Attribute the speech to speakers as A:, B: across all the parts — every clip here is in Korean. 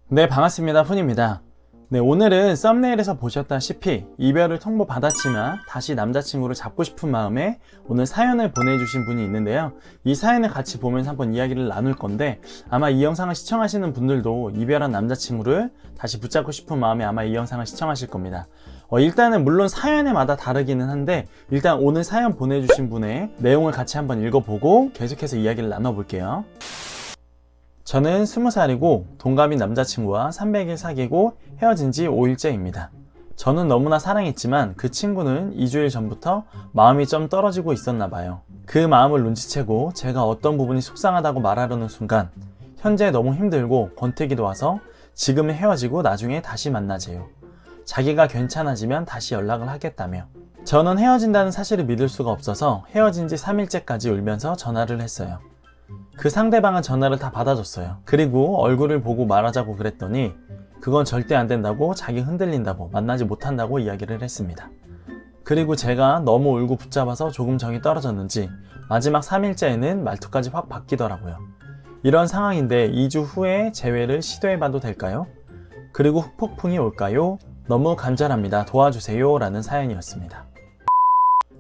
A: 네, 반갑습니다. 훈입니다. 네, 오늘은 썸네일에서 보셨다시피 이별을 통보받았지만 다시 남자친구를 잡고 싶은 마음에 오늘 사연을 보내주신 분이 있는데요. 이 사연을 같이 보면서 한번 이야기를 나눌 건데, 아마 이 영상을 시청하시는 분들도 이별한 남자친구를 다시 붙잡고 싶은 마음에 아마 이 영상을 시청하실 겁니다. 일단은 물론 사연에마다 다르기는 한데, 일단 오늘 사연 보내주신 분의 내용을 같이 한번 읽어보고 계속해서 이야기를 나눠볼게요. 저는 20살이고 동갑인 남자친구와 300일 사귀고 헤어진 지 5일째입니다. 저는 너무나 사랑했지만 그 친구는 2주일 전부터 마음이 좀 떨어지고 있었나 봐요. 그 마음을 눈치채고 제가 어떤 부분이 속상하다고 말하려는 순간 현재 너무 힘들고 권태기도 와서 지금은 헤어지고 나중에 다시 만나재요. 자기가 괜찮아지면 다시 연락을 하겠다며. 저는 헤어진다는 사실을 믿을 수가 없어서 헤어진 지 3일째까지 울면서 전화를 했어요. 그 상대방은 전화를 다 받아줬어요. 그리고 얼굴을 보고 말하자고 그랬더니 그건 절대 안 된다고, 자기 흔들린다고, 만나지 못한다고 이야기를 했습니다. 그리고 제가 너무 울고 붙잡아서 조금 정이 떨어졌는지 마지막 3일째에는 말투까지 확 바뀌더라고요. 이런 상황인데 2주 후에 재회를 시도해봐도 될까요? 그리고 후폭풍이 올까요? 너무 간절합니다. 도와주세요. 라는 사연이었습니다.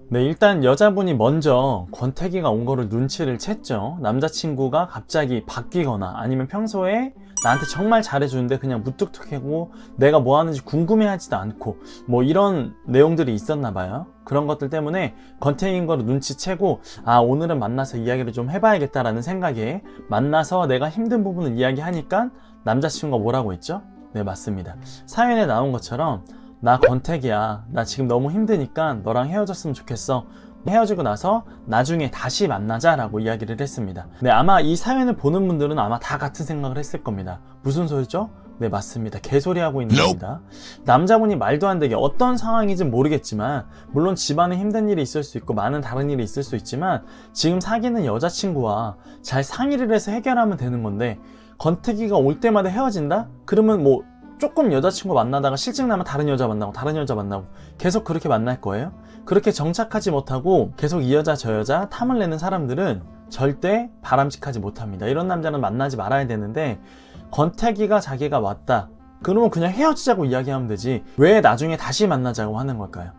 A: 네, 일단 여자분이 먼저 권태기가 온 거를 눈치를 챘죠. 남자친구가 갑자기 바뀌거나 아니면 평소에 나한테 정말 잘해주는데 그냥 무뚝뚝하고 내가 뭐 하는지 궁금해하지도 않고 뭐 이런 내용들이 있었나 봐요. 그런 것들 때문에 권태기인 거를 눈치채고, 아, 오늘은 만나서 이야기를 좀 해봐야겠다라는 생각에 만나서 내가 힘든 부분을 이야기하니까 남자친구가 뭐라고 했죠? 네, 맞습니다. 사연에 나온 것처럼 나 권태기야. 나 지금 너무 힘드니까 너랑 헤어졌으면 좋겠어. 헤어지고 나서 나중에 다시 만나자 라고 이야기를 했습니다. 네, 아마 이 사연을 보는 분들은 아마 다 같은 생각을 했을 겁니다. 무슨 소리죠? 네, 맞습니다. 개소리하고 있는 겁니다. 남자분이 말도 안 되게 어떤 상황인지 모르겠지만, 물론 집안에 힘든 일이 있을 수 있고 많은 다른 일이 있을 수 있지만 지금 사귀는 여자친구와 잘 상의를 해서 해결하면 되는 건데, 권태기가 올 때마다 헤어진다? 그러면 뭐 조금 여자친구 만나다가 실증 나면 다른 여자 만나고 계속 그렇게 만날 거예요? 그렇게 정착하지 못하고 계속 이 여자 저 여자 탐을 내는 사람들은 절대 바람직하지 못합니다. 이런 남자는 만나지 말아야 되는데, 권태기가 자기가 왔다 그러면 그냥 헤어지자고 이야기하면 되지 왜 나중에 다시 만나자고 하는 걸까요?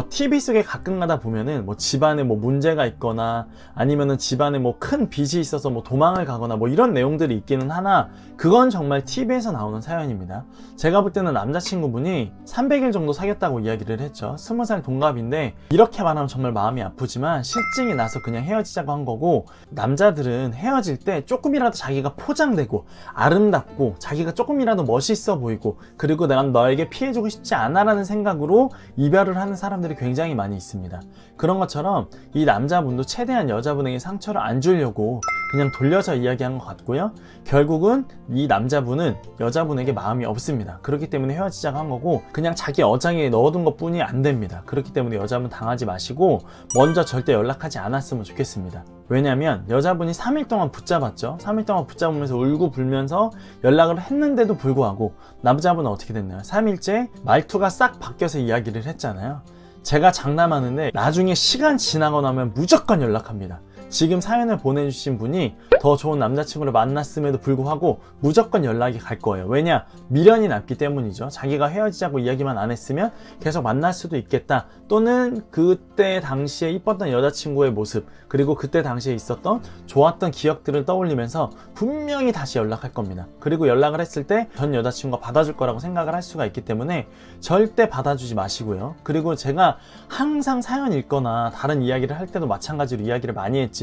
A: TV 속에 가끔가다 보면은 뭐 집안에 뭐 문제가 있거나 아니면은 집안에 뭐 큰 빚이 있어서 뭐 도망을 가거나 뭐 이런 내용들이 있기는 하나, 그건 정말 TV에서 나오는 사연입니다. 제가 볼 때는 남자친구분이 300일 정도 사귀었다고 이야기를 했죠. 20살 동갑인데 이렇게 말하면 정말 마음이 아프지만 실증이 나서 그냥 헤어지자고 한 거고, 남자들은 헤어질 때 조금이라도 자기가 포장되고 아름답고 자기가 조금이라도 멋있어 보이고 그리고 내가 너에게 피해주고 싶지 않아 라는 생각으로 이별을 하는 사람들이 굉장히 많이 있습니다. 그런 것처럼 이 남자분도 최대한 여자분에게 상처를 안 주려고 그냥 돌려서 이야기한 것 같고요. 결국은 이 남자분은 여자분에게 마음이 없습니다. 그렇기 때문에 헤어지자고 한 거고, 그냥 자기 어장에 넣어둔 것 뿐이 안 됩니다. 그렇기 때문에 여자분 당하지 마시고 먼저 절대 연락하지 않았으면 좋겠습니다. 왜냐면 여자분이 3일 동안 붙잡았죠. 3일 동안 붙잡으면서 울고 불면서 연락을 했는데도 불구하고 남자분은 어떻게 됐나요? 3일째 말투가 싹 바뀌어서 이야기를 했잖아요. 제가 장담하는데 나중에 시간 지나고 나면 무조건 연락합니다. 지금 사연을 보내주신 분이 더 좋은 남자친구를 만났음에도 불구하고 무조건 연락이 갈 거예요. 왜냐? 미련이 남기 때문이죠. 자기가 헤어지자고 이야기만 안 했으면 계속 만날 수도 있겠다, 또는 그때 당시에 이뻤던 여자친구의 모습, 그리고 그때 당시에 있었던 좋았던 기억들을 떠올리면서 분명히 다시 연락할 겁니다. 그리고 연락을 했을 때 전 여자친구가 받아줄 거라고 생각을 할 수가 있기 때문에 절대 받아주지 마시고요. 그리고 제가 항상 사연 읽거나 다른 이야기를 할 때도 마찬가지로 이야기를 많이 했지만,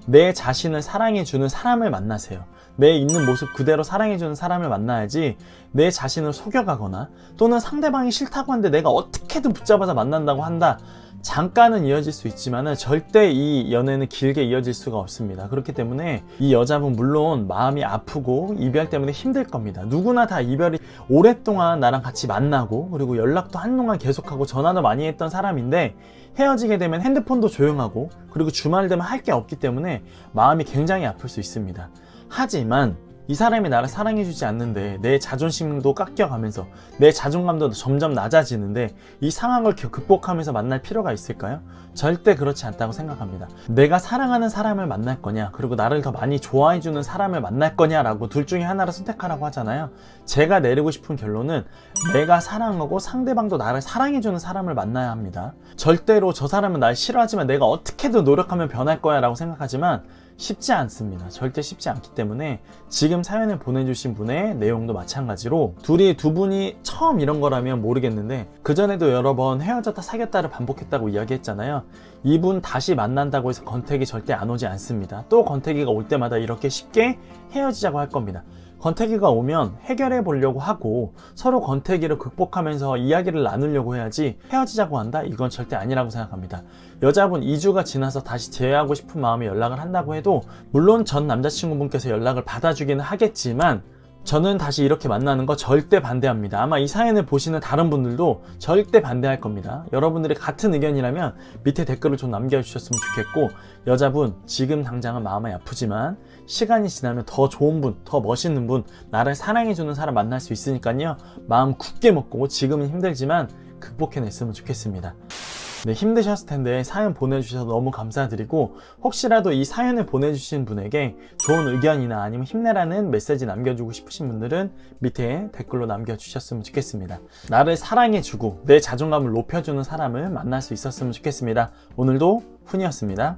A: 내 자신을 사랑해주는 사람을 만나세요. 내 있는 모습 그대로 사랑해주는 사람을 만나야지 내 자신을 속여가거나 또는 상대방이 싫다고 하는데 내가 어떻게든 붙잡아서 만난다고 한다, 잠깐은 이어질 수 있지만 절대 이 연애는 길게 이어질 수가 없습니다. 그렇기 때문에 이 여자분 물론 마음이 아프고 이별 때문에 힘들 겁니다. 누구나 다 이별이, 오랫동안 나랑 같이 만나고 그리고 연락도 한동안 계속하고 전화도 많이 했던 사람인데 헤어지게 되면 핸드폰도 조용하고 그리고 주말 되면 할 게 없기 때문에 마음이 굉장히 아플 수 있습니다. 하지만 이 사람이 나를 사랑해주지 않는데 내 자존심도 깎여가면서 내 자존감도 점점 낮아지는데 이 상황을 극복하면서 만날 필요가 있을까요? 절대 그렇지 않다고 생각합니다. 내가 사랑하는 사람을 만날 거냐, 그리고 나를 더 많이 좋아해주는 사람을 만날 거냐라고 둘 중에 하나를 선택하라고 하잖아요. 제가 내리고 싶은 결론은 내가 사랑하고 상대방도 나를 사랑해주는 사람을 만나야 합니다. 절대로 저 사람은 날 싫어하지만 내가 어떻게든 노력하면 변할 거야 라고 생각하지만 쉽지 않습니다. 절대 쉽지 않기 때문에 지금 사연을 보내주신 분의 내용도 마찬가지로 두 분이 처음 이런 거라면 모르겠는데 그전에도 여러 번 헤어졌다 사귀었다를 반복했다고 이야기했잖아요. 이분 다시 만난다고 해서 권태기 절대 안 오지 않습니다. 또 권태기가 올 때마다 이렇게 쉽게 헤어지자고 할 겁니다. 권태기가 오면 해결해 보려고 하고 서로 권태기를 극복하면서 이야기를 나누려고 해야지 헤어지자고 한다? 이건 절대 아니라고 생각합니다. 여자분 2주가 지나서 다시 재회하고 싶은 마음에 연락을 한다고 해도 물론 전 남자친구분께서 연락을 받아주기는 하겠지만 저는 다시 이렇게 만나는 거 절대 반대합니다. 아마 이 사연을 보시는 다른 분들도 절대 반대할 겁니다. 여러분들이 같은 의견이라면 밑에 댓글을 좀 남겨주셨으면 좋겠고, 여자분 지금 당장은 마음이 아프지만 시간이 지나면 더 좋은 분, 더 멋있는 분, 나를 사랑해주는 사람 만날 수 있으니까요, 마음 굳게 먹고 지금은 힘들지만 극복해냈으면 좋겠습니다. 네, 힘드셨을 텐데 사연 보내주셔서 너무 감사드리고, 혹시라도 이 사연을 보내주신 분에게 좋은 의견이나 아니면 힘내라는 메시지 남겨주고 싶으신 분들은 밑에 댓글로 남겨주셨으면 좋겠습니다. 나를 사랑해주고 내 자존감을 높여주는 사람을 만날 수 있었으면 좋겠습니다. 오늘도 훈이었습니다.